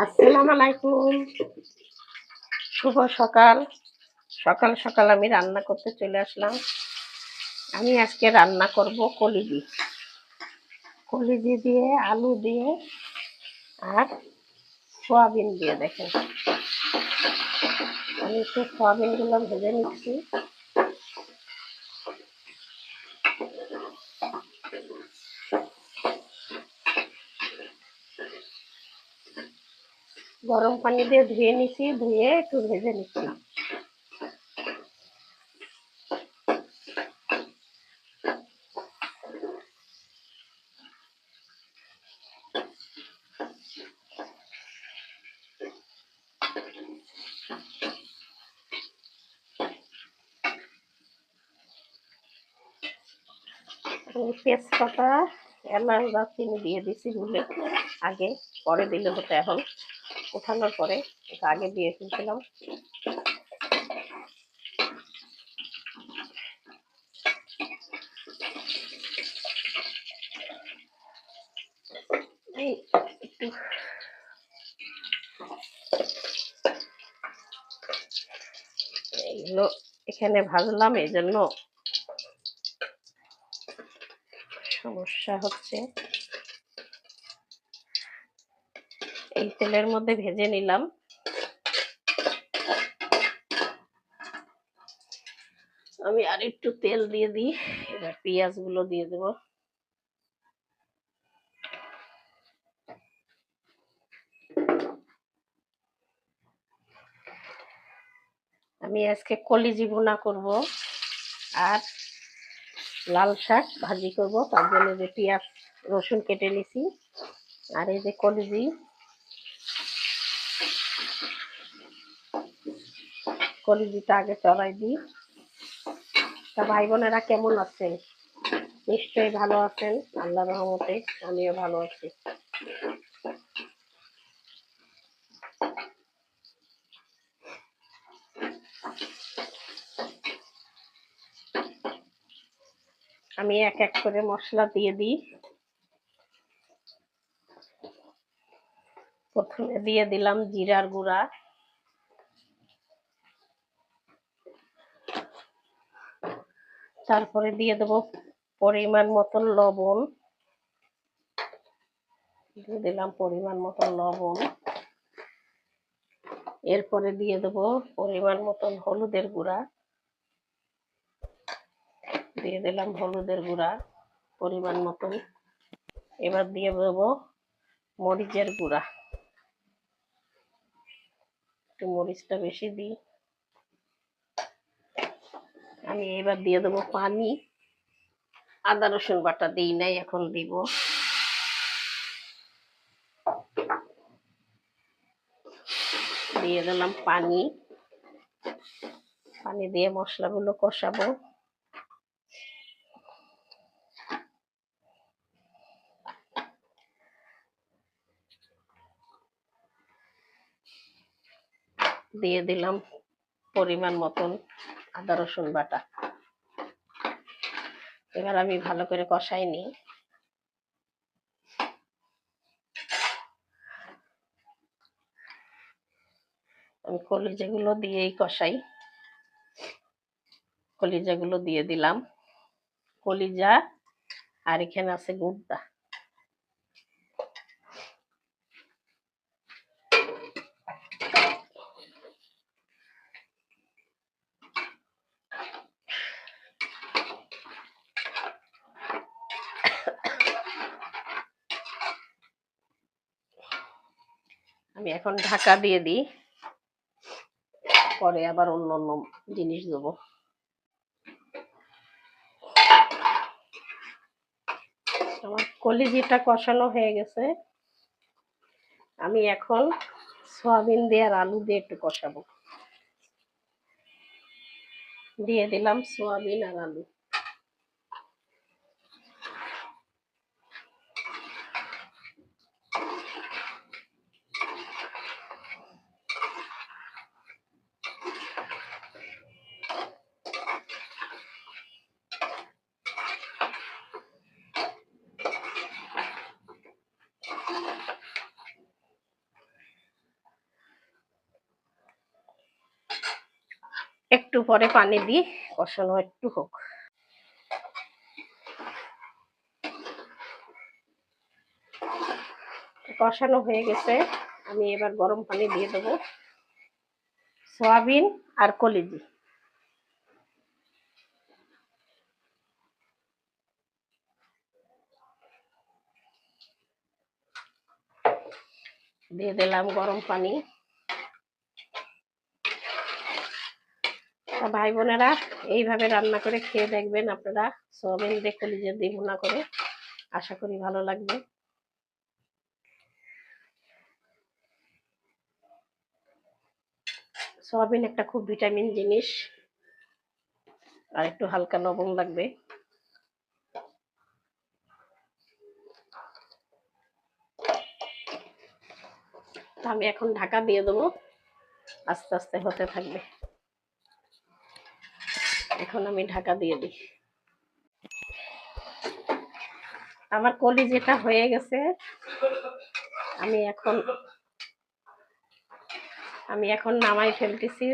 আসসালামু আলাইকুম। শুভ সকাল। সকাল সকাল আমি রান্না করতে চলে আসলাম। আমি আজকে রান্না করব কলিজি। কলিজি দিয়ে আলু দিয়ে আর সয়াবিন দিয়ে। দেখেন, আমি একটু সয়াবিনগুলো ভেজে নিচ্ছি। গরম পানি দিয়ে ধুয়ে নিচ্ছি, ধুয়ে একটু ভেজে নিচ্ছি। তেজপাতা, এলাচ, দারচিনি দিয়ে দিছি ভুলে আগে, পরে দিলে হতো। এখন উঠানোর পরে আগে দিয়ে ফেলছিলাম। এই একটু এইগুলো এখানে ভাজলাম, এই জন্য সমস্যা হচ্ছে। এই তেলের মধ্যে ভেজে নিলাম। আমি আর একটু তেল দিয়ে দিই। এবার পেঁয়াজ গুলো দিয়ে দেবো। আমি আজকে কলিজি ভুনা করব আর লাল শাক ভাজি করব। তার জন্য যে পেঁয়াজ রসুন কেটে নিছি আর এই যে কলিজি, কলিজিটা আগে চড়াই দিই। তা ভাই বোনেরা কেমন আছেন? নিশ্চয়ই ভালো আছেন, আল্লাহর রহমতে আমিও ভালো আছি। আমি এক এক করে মশলা দিয়ে দিই। প্রথমে দিয়ে দিলাম জিরার গুঁড়া, তারপরে দিয়ে দেবো পরিমাণ মতন লবণ। দিয়ে দিলাম পরিমাণ মতন লবণ। এরপরে দিয়ে দেবো পরিমাণ মতন হলুদের গুঁড়া। দিয়ে দিলাম হলুদের গুঁড়া পরিমাণ মতন। এবার দিয়ে দেবো মরিচের গুঁড়া, একটু মরিচটা বেশি দিই। আমি এবার দিয়ে দেবো পানি। আদা রসুন বাটা দিই নাই, এখন দিব। দিয়ে দিলাম পানি। পানি দিয়ে মশলাগুলো কষাবো। দিয়ে দিলাম পরিমাণ মতন আদা রসুন বাটা। এবার আমি ভালো করে কষাই নিই। আমি কলিজাগুলো দিয়েই কষাই। কলিজাগুলো দিয়ে দিলাম। কলিজা আর এখানে আছে গুড়দা। আমি এখন ঢাকা দিয়ে দিই, পরে আবার অন্য অন্য জিনিস দেবো। আমার কলিজিটা কষানো হয়ে গেছে। আমি এখন সয়াবিন দিয়ে আর আলু দিয়ে একটু কষাবো। দিয়ে দিলাম সয়াবিন আর আলু। একটু পরে পানি দিই, কষানো একটু হোক। কষানো হয়ে গেছে, আমি এবার গরম পানি দিয়ে দেবো। সয়াবিন আর কলিজি দিয়ে দিলাম গরম পানি। ভাই বোনেরা, এইভাবে রান্না করে খেয়ে দেখবেন আপনারা, সয়াবিন দিয়ে কলিজি দিয়ে ভুনা করে। আশা করি ভালো লাগবে। সয়াবিন একটা খুব ভিটামিন জিনিস, আর একটু হালকা লবণ লাগবে। আমি এখন ঢাকা দিয়ে দেবো, আস্তে আস্তে হতে থাকবে। এখন আমি ঢাকা দিয়ে দিই। আমার কলিজিটা হয়ে গেছে। আমি এখন নামাই ফেলতেছি।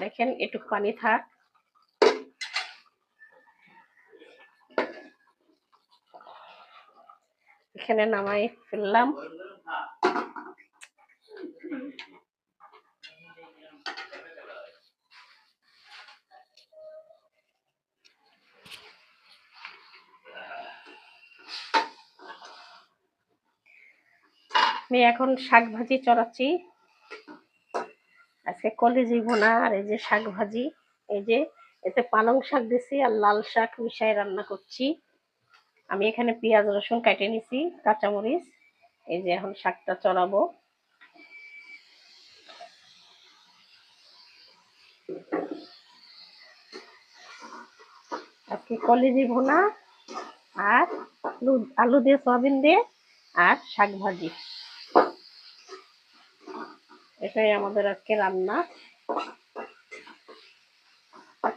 দেখেন, একটু পানি থাক। এখানে নামাই ফেললাম। আমি এখন শাক ভাজি চড়াচ্ছি। আজকে কলিজি ভুনা আর এই যে শাক ভাজি, এই যে এতে পালং শাক দিছি আর লাল শাক মিশাই রান্না করছি। আমি এখানে পেঁয়াজ রসুন কেটে নিছি, কাঁচামরিচ। এই যে এখন শাকটা চড়াবো। আজকে কলিজি ভুনা আর আলু দিয়ে সয়াবিন দিয়ে আর শাক ভাজি, এটাই আমাদের আজকে রান্না।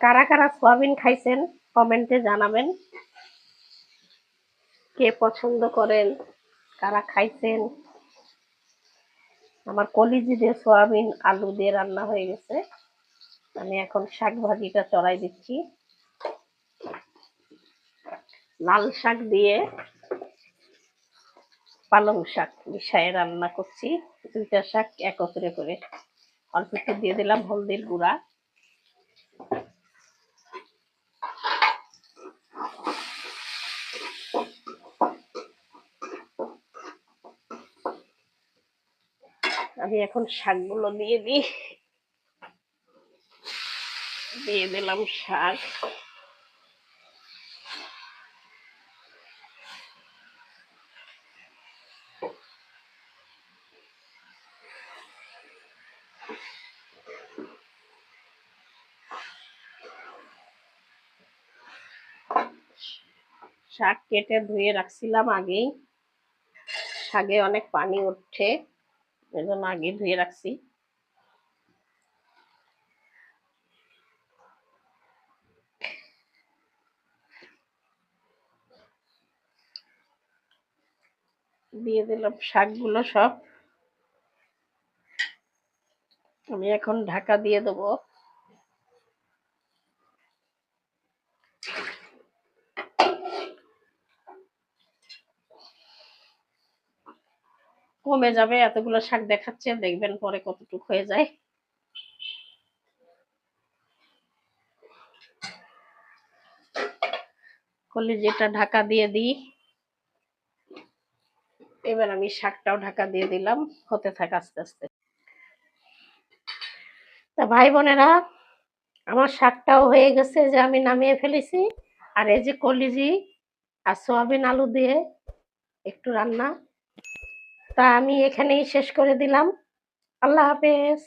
কারা কারা সয়াবিন খাইছেন কমেন্টে জানাবেন, কে পছন্দ করেন, কারা খাইছেন। আমার কলিজি দিয়ে সয়াবিন আলু দিয়ে রান্না হয়ে গেছে। আমি এখন শাক ভাজিটা চড়াই দিচ্ছি। লাল শাক দিয়ে পালং শাক মিশিয়ে রান্না করছি, দুইটা শাক একত্রে করে। অল্প একটু দিয়ে দিলাম হলদির গুঁড়া। আমি এখন শাকগুলো দিয়ে দিলাম শাক। শাক কেটে ধুয়ে রাখছিলাম আগেই, শাকে অনেক পানি উঠছে, এজন্য আগে ধুয়ে রাখছি। দিয়ে দিলাম শাকগুলো সব। আমি এখন ঢাকা দিয়ে দেবো। কমে যাবে, এতগুলো শাক দেখাচ্ছে, দেখবেন পরে কতটুকু হয়ে যায়। কলিজিটা ঢাকা দিয়ে দিই। এবার আমি শাকটাও ঢাকা দিয়ে দিলাম, হতে থাক আস্তে আস্তে। তা ভাই বোনেরা, আমার শাকটাও হয়ে গেছে, যে আমি নামিয়ে ফেলেছি। আর এই যে কলিজি আর সয়াবিন আলু দিয়ে একটু রান্না, তা আমি এখানেই শেষ করে দিলাম। আল্লাহ হাফেজ।